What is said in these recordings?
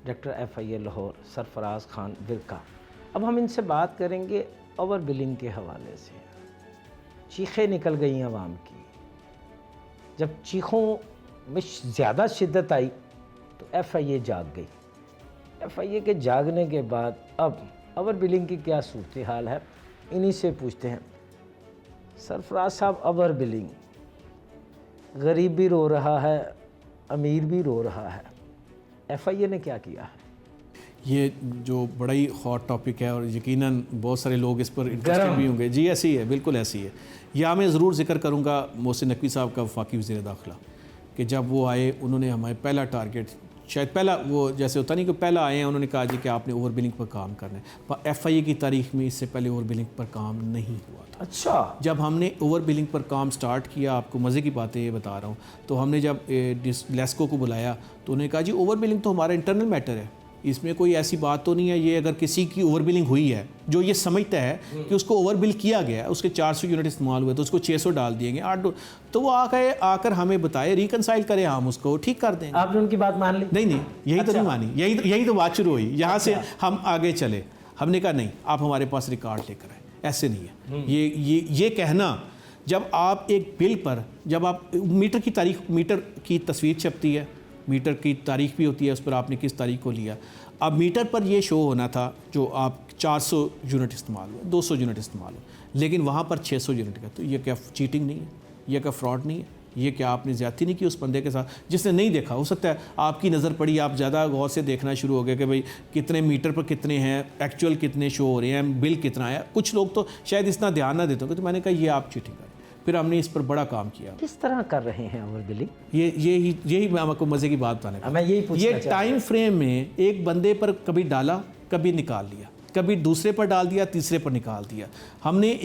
Doctor F آئی اے لاہور سرفراز خان ورکا۔ اب ہم ان سے بات کریں گے اوور بلنگ کے حوالے سے۔ چیخیں نکل گئیں عوام کی، جب چیخوں میں زیادہ شدت آئی تو ایف آئی اے جاگ گئی۔ ایف آئی اے کے جاگنے کے بعد اب اوور بلنگ کی کیا صورتحال ہے، انہی سے پوچھتے ہیں۔ سرفراز صاحب، اوور بلنگ، غریب بھی رو رہا ہے، امیر بھی رو رہا ہے، ایف آئی اے نے کیا کیا ہے؟ یہ جو بڑا ہی ہاٹ ٹاپک ہے اور یقیناً بہت سارے لوگ اس پر انٹرسٹڈ بھی ہوں گے۔ جی ایسی ہے، بالکل ایسی ہے۔ یہاں میں ضرور ذکر کروں گا محسن نقوی صاحب کا، وفاقی وزیر داخلہ، کہ جب وہ آئے انہوں نے ہمارے پہلا ٹارگیٹ، شاید پہلا وہ جیسے ہوتا نہیں کہ پہلا آئے ہیں، انہوں نے کہا جی کہ آپ نے اوور بلنگ پر کام کرنا ہے۔ پر ایف آئی اے کی تاریخ میں اس سے پہلے اوور بلنگ پر کام نہیں ہوا تھا۔ اچھا، جب ہم نے اوور بلنگ پر کام سٹارٹ کیا، آپ کو مزے کی باتیں یہ بتا رہا ہوں، تو ہم نے جب لیسکو کو بلایا تو انہوں نے کہا جی اوور بلنگ تو ہمارا انٹرنل میٹر ہے، اس میں کوئی ایسی بات تو نہیں ہے، یہ اگر کسی کی اوور بلنگ ہوئی ہے جو یہ سمجھتا ہے کہ اس کو اوور بل کیا گیا ہے، اس کے 400 یونٹ استعمال ہوئے تو اس کو 600 ڈال دیے گئے 8، تو وہ آ کر ہمیں بتائے، ریکنسائل کریں، ہم اس کو ٹھیک کر دیں۔ آپ نے ان کی بات مان لی؟ نہیں، یہی تو نہیں مانی، یہی تو بات شروع ہوئی، یہاں سے ہم آگے چلے۔ ہم نے کہا نہیں، آپ ہمارے پاس ریکارڈ لے کر آئیں، ایسے نہیں ہے۔ یہ کہنا، جب آپ ایک بل پر، جب آپ میٹر کی تصویر چھپتی ہے، میٹر کی تاریخ بھی ہوتی ہے، اس پر آپ نے کس تاریخ کو لیا، اب میٹر پر یہ شو ہونا تھا جو آپ 400 یونٹ استعمال ہو، 200 یونٹ استعمال ہو، لیکن وہاں پر 600 یونٹ کا، تو یہ کیا چیٹنگ نہیں ہے؟ یہ کیا فراڈ نہیں ہے؟ یہ کیا آپ نے زیادتی نہیں کی اس بندے کے ساتھ جس نے نہیں دیکھا؟ ہو سکتا ہے آپ کی نظر پڑی، آپ زیادہ غور سے دیکھنا شروع ہو گئے کہ بھئی کتنے میٹر پر کتنے ہیں، ایکچوئل کتنے شو ہو رہے ہیں، بل کتنا ہے۔ کچھ لوگ تو شاید اتنا دھیان نہ دیتے ہوں گے، تو میں نے کہا یہ آپ چیٹنگ کریں۔ پھر ہم نے اس پر بڑا کام کیا۔ کس طرح کر رہے ہیں اوور بلنگ؟ یہی میں آپ کو مزے کی بات بتانے میں یہی پوچھنا یہ ٹائم فریم میں ایک بندے پر کبھی ڈالا، کبھی نکال لیا، کبھی دوسرے پر ڈال دیا، تیسرے پر نکال دیا۔ ہم نے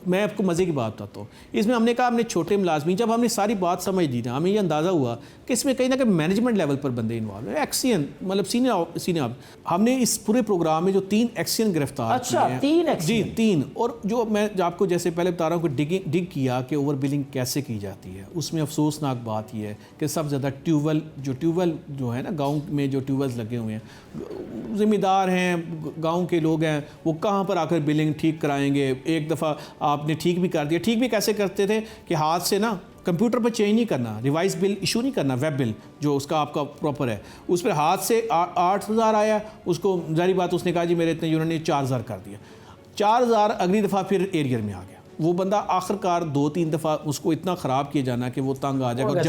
میں آپ کو مزے کی بات بتاتا ہوں، اس میں ہم نے کہا ہم نے چھوٹے ملازمین، جب ہم نے ساری بات سمجھ لی نا، ہمیں یہ اندازہ ہوا کہ اس میں کہیں نہ کہیں مینجمنٹ لیول پر بندے انوالو ہیں، ایکسین مطلب سینئر۔ ہم نے اس پورے پروگرام میں جو 3 ایکسین گرفتار کیے ہیں۔ 3 ایکسین؟ جی 3، اور جو میں آپ کو جیسے پہلے بتا رہا ہوں کہ ڈگ کیا کہ اوور بلنگ کیسے کی جاتی ہے، اس میں افسوسناک بات یہ ہے کہ سب زیادہ ٹیوبویل جو ہے نا، گاؤں میں جو ٹیوبویلز لگے ہوئے ہیں، ذمہ دار ہیں، گاؤں کے لوگ ہیں، وہ کہاں پر آ کر بلنگ ٹھیک کرائیں گے؟ ایک دفعہ آپ نے ٹھیک بھی کر دیا، ٹھیک بھی کیسے کرتے تھے کہ ہاتھ سے نا کمپیوٹر پر چینج نہیں کرنا، ریوائز بل ایشو نہیں کرنا، ویب بل جو اس کا آپ کا پراپر ہے، اس پر ہاتھ سے 8000 آیا، اس کو ظاہری بات اس نے کہا جی میرے اتنے یونٹ نے 4000 کر دیا، 4000 اگلی دفعہ پھر ایریئر میں آ گیا۔ وہ بندہ آخر کار 2-3 دفعہ اس کو اتنا خراب کیے جانا کہ وہ تنگ آ جائے گا،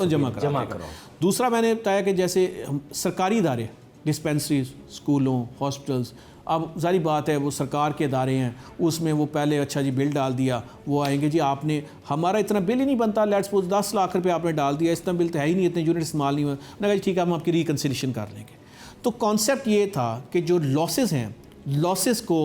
جمع کرا۔ دوسرا میں نے بتایا کہ جیسے سرکاری ادارے، ڈسپینسریز، اسکولوں، ہاسپٹلز، اب ظاہری بات ہے وہ سرکار کے ادارے ہیں، اس میں وہ پہلے اچھا جی بل ڈال دیا، وہ آئیں گے جی آپ نے، ہمارا اتنا بل ہی نہیں بنتا، لیٹس سپوز 10 لاکھ روپے آپ نے ڈال دیا، اتنا بل تو ہے ہی نہیں، اتنے یونٹ استعمال نہیں ہوئے، میں نے کہا جی ٹھیک ہے ہم آپ کی ریکنسیلیشن کر لیں گے۔ تو کانسیپٹ یہ تھا کہ جو لاسز ہیں، لاسز کو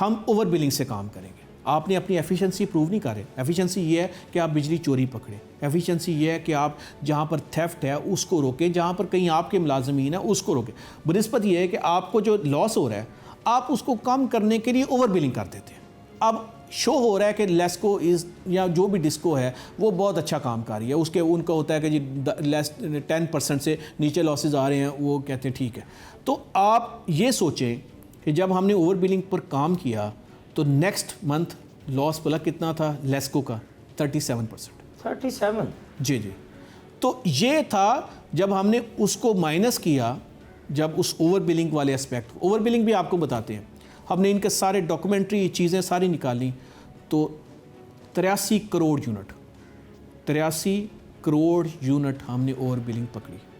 ہم اوور بلنگ سے کام کریں گے۔ آپ نے اپنی ایفیشنسی پروو نہیں کرے۔ ایفیشنسی یہ ہے کہ آپ بجلی چوری پکڑیں، ایفیشنسی یہ ہے کہ آپ جہاں پر تھیفٹ ہے اس کو روکیں، جہاں پر کہیں آپ کے ملازمین ہیں اس کو روکیں۔ بنسبت یہ ہے کہ آپ کو جو لاس ہو رہا ہے آپ اس کو کم کرنے کے لیے اوور بلنگ کر دیتے ہیں۔ اب شو ہو رہا ہے کہ لیسکو یا جو بھی ڈسکو ہے وہ بہت اچھا کام کر رہی ہے، ان کا ہوتا ہے کہ جی 10% سے نیچے لاسز آ رہے ہیں، وہ کہتے ہیں ٹھیک ہے۔ تو آپ یہ سوچیں کہ جب ہم نے اوور بلنگ پر کام کیا تو نیکسٹ منتھ لاس بلا کتنا تھا لیسکو کا؟ 37%۔ 37؟ جی۔ تو یہ تھا جب ہم نے اس کو مائنس کیا، جب اس اوور بلنگ والے اسپیکٹ، اوور بلنگ بھی آپ کو بتاتے ہیں، ہم نے ان کے سارے ڈاکومنٹری چیزیں ساری نکالی تو 83 کروڑ یونٹ ہم نے اوور بلنگ پکڑی۔